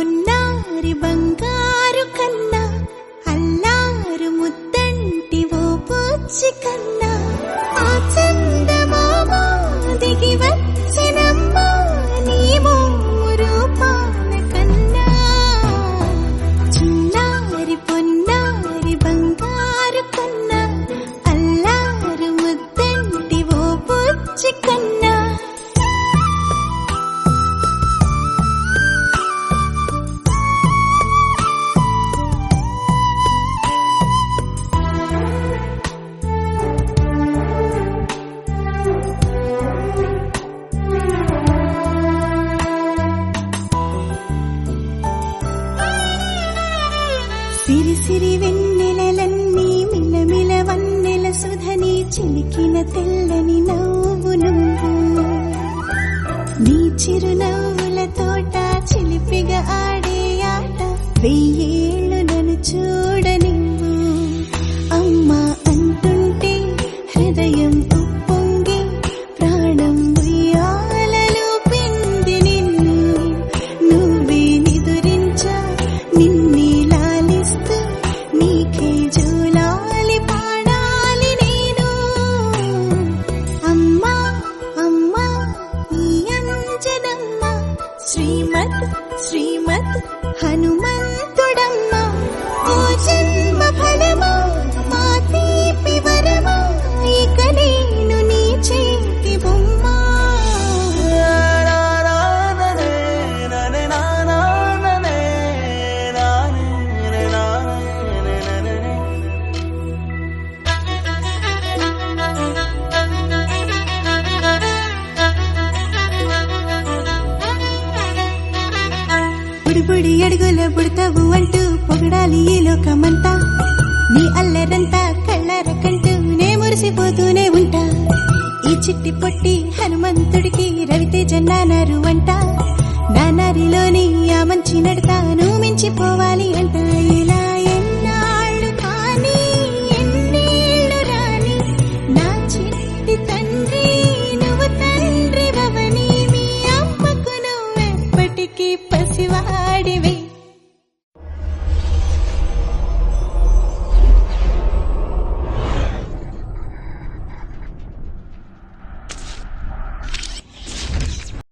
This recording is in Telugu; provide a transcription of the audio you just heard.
పొన్నారి బంగారు కన్నా అల్లారు ముద్దంటి ఓ పూచి కన్నా ఆ చందమామ దిగి వచ్చినమ్మా నీ రూపాల కన్నా చిన్నారి పొన్నారి బంగారు కన్నా అల్లారు ముద్దంటి ఓ పూచి కన్నా సిరి సిరి వెన్నెలలన్నీ మిలమిల వన్నెల సుధని చిలికిన తెల్లని నవ్వు నువ్వు నీ చిరునవ్వుల తోట చిలిపిగా ఆడే ఆట వెయ్యేళ్ళు నన్ను చూడనివ్వు అమ్మా అంటుంటే హృదయం ఉప్పొంగి ప్రాణం ఉయ్యాలలో పిండి నిన్ను నువ్వే నిదురించా నిన్నే లాలిస్తూ నీకే జూలాలి పాడాలి నేను అమ్మా అమ్మా ఈ అంజనమ్మ శ్రీమత్ శ్రీమత్ హనుమంతుడమ్మ ఓ జన్మ ఫలమా మా తీపి వరమా ఇక నేను నీ చేతి బొమ్మ బుడిబుడి అడుగుల బుడతావు అంటూ పొగడాలి ఈ లోకమంతా నీ అల్లరంతా కళ్ళారకంటూ నే మురిసిపోతూనే ఉంటా ఈ చిట్టి పొట్టి హనుమంతుడికి రవితేజ నానారు అంట నానారిలోని ఆ మంచి నడతా నువ్వు మించిపోవాలి అంట ఇలా